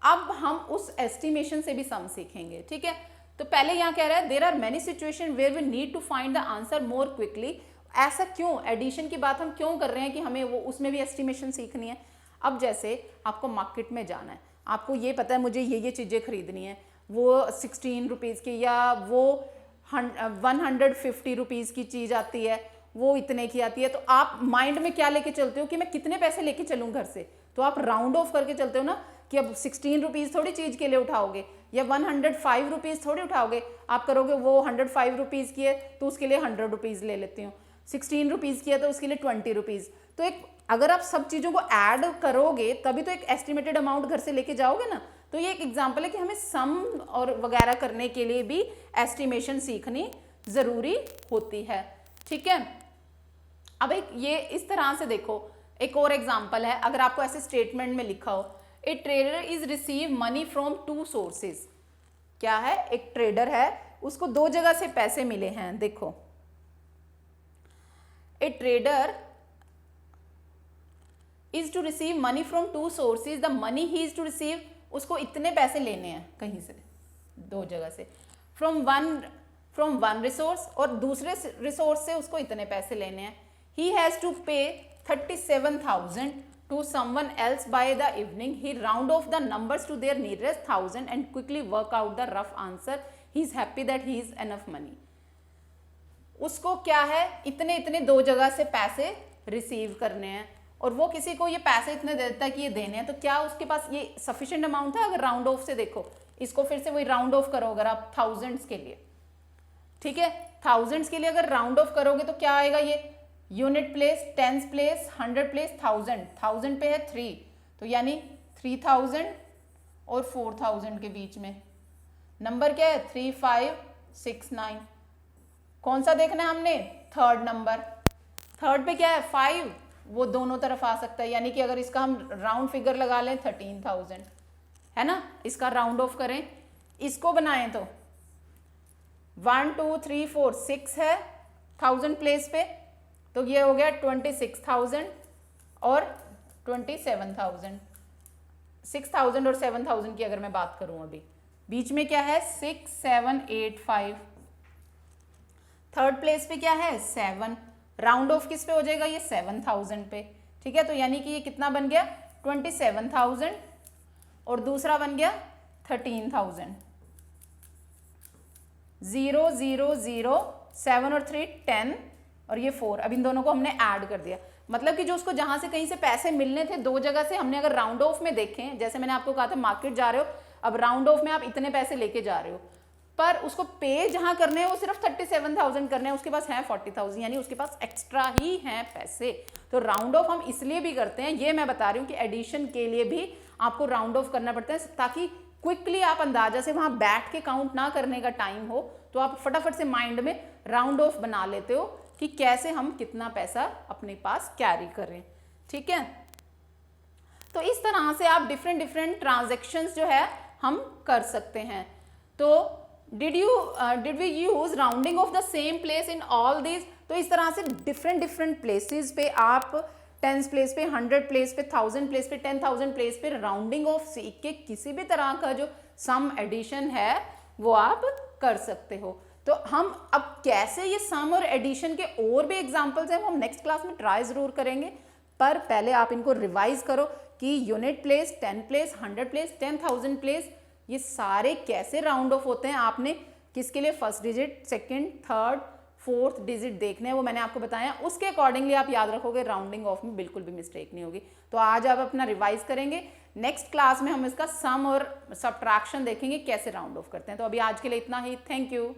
अब हम उस एस्टिमेशन से भी सम सीखेंगे, ठीक है। तो पहले यहाँ कह रहा है there are many situation where we need to find the answer more quickly. ऐसा क्यों, एडिशन की बात हम क्यों कर रहे हैं कि हमें वो उसमें भी एस्टिमेशन सीखनी है। अब जैसे आपको मार्केट में जाना है, आपको ये पता है मुझे ये चीज़ें खरीदनी है, वो 16 रुपीज़ की या वो 150 रुपीज़ की चीज़ आती है, वो इतने की आती है, तो आप माइंड में क्या लेके चलते हो कि मैं कितने पैसे लेके चलूँ घर से, तो आप राउंड ऑफ करके चलते हो ना कि अब 16 रुपीज़ थोड़ी चीज़ के लिए उठाओगे या 105 रुपीज़ थोड़ी उठाओगे, आप करोगे वो 105 रुपीज़ की है तो उसके लिए 100 रुपीज़ ले लेती हूँ, 16 रुपीज़ की है तो उसके लिए 20 रुपीज़। तो एक अगर आप सब चीज़ों को ऐड करोगे तभी तो एक एस्टिमेटेड अमाउंट घर से लेके जाओगे ना। तो ये एक एग्जाम्पल है कि हमें सम और वगैरह करने के लिए भी एस्टिमेशन सीखनी ज़रूरी होती है। ठीक है, अब एक ये इस तरह से देखो, एक और एग्जाम्पल है, अगर आपको ऐसे स्टेटमेंट में लिखा हो ए trader is receive money from 2 sources. क्या है, एक ट्रेडर है उसको 2 जगह से पैसे मिले हैं। देखो, a trader is to receive money from 2 sources, the money he is to receive, उसको इतने पैसे लेने हैं कहीं से 2 जगह से, फ्रॉम वन रिसोर्स, और दूसरे रिसोर्स से उसको इतने पैसे लेने हैं। ही हैज टू पे 37,000 to someone else by the evening. He round off the numbers to their nearest thousand and quickly work out the rough answer. He is happy that he is enough money. उसको क्या है, इतने इतने 2 जगह से पैसे receive करने हैं और वो किसी को ये पैसे इतने देता है कि ये देने हैं, तो क्या उसके पास ये सफिशिएंट अमाउंट था? अगर राउंड ऑफ से देखो, इसको फिर से वही राउंड ऑफ करो अगर आप थाउजेंड्स के लिए, ठीक है, थाउजेंड्स के लिए अगर राउंड ऑफ करोगे तो क्या आएगा, ये unit place, tens place, 100 place, 1000 पे है 3, तो यानी 3000 और 4000 के बीच में नंबर क्या है 3569। कौन सा देखना है हमने, थर्ड नंबर। थर्ड पे क्या है 5, वो दोनों तरफ आ सकता है, यानी कि अगर इसका हम राउंड फिगर लगा लें 13,000 है ना, इसका राउंड ऑफ करें, इसको बनाएं तो 1 2 3 4 6 है 1000 प्लेस पे, तो ये हो गया 26,000 और 27,000। 6,000 और 7,000 की अगर मैं बात करूं, अभी बीच में क्या है 6 7 8 5, थर्ड प्लेस पे क्या है 7, राउंड ऑफ किस पे हो जाएगा, ये 7,000 पे, ठीक है। तो यानी कि ये कितना बन गया 27,000 और दूसरा बन गया 13,000। 0 0 0 7 और 3 10 और ये 4, अब इन दोनों को हमने ऐड कर दिया। मतलब कि जो उसको जहां से कहीं से पैसे मिलने थे 2 जगह से, हमने अगर राउंड ऑफ में देखें, जैसे मैंने आपको कहा था मार्केट जा रहे हो, अब राउंड ऑफ में आप इतने पैसे लेके जा रहे हो, पर उसको पे जहां करने हैं वो सिर्फ 37,000 करने हैं, उसके पास है 40,000, यानी उसके पास एक्स्ट्रा ही हैं पैसे। तो राउंड ऑफ हम इसलिए भी करते हैं, ये मैं बता रही हूँ कि एडिशन के लिए भी आपको राउंड ऑफ करना पड़ता है, ताकि क्विकली आप अंदाजा से वहां बैठ के काउंट ना करने का टाइम हो, तो आप फटाफट से माइंड में राउंड ऑफ बना लेते हो कि कैसे हम कितना पैसा अपने पास कैरी करें, ठीक है। तो इस तरह से आप डिफरेंट ट्रांजैक्शंस जो है हम कर सकते हैं। तो did we use rounding off the same place in all these, तो इस तरह से डिफरेंट प्लेसेस पे आप 10 प्लेस पे, 100 प्लेस पे, 1000 प्लेस पे, 10,000 प्लेस पे राउंडिंग ऑफ सीख के किसी भी तरह का जो सम एडिशन है वो आप कर सकते हो। तो हम अब कैसे ये सम और एडिशन के और भी एग्जांपल्स हैं वो हम नेक्स्ट क्लास में ट्राई जरूर करेंगे, पर पहले आप इनको रिवाइज करो कि unit place, 10 place, 100 place, 10,000 place, ये सारे कैसे राउंड ऑफ होते हैं। आपने किसके लिए first digit, second, third, fourth digit देखने हैं, वो मैंने आपको बताया, उसके अकॉर्डिंगली आप याद रखोगे, राउंडिंग ऑफ में बिल्कुल भी मिस्टेक नहीं होगी। तो आज आप अपना रिवाइज करेंगे, नेक्स्ट क्लास में हम इसका सम और सब्ट्रैक्शन देखेंगे कैसे राउंड ऑफ करते हैं। तो अभी आज के लिए इतना ही, थैंक यू।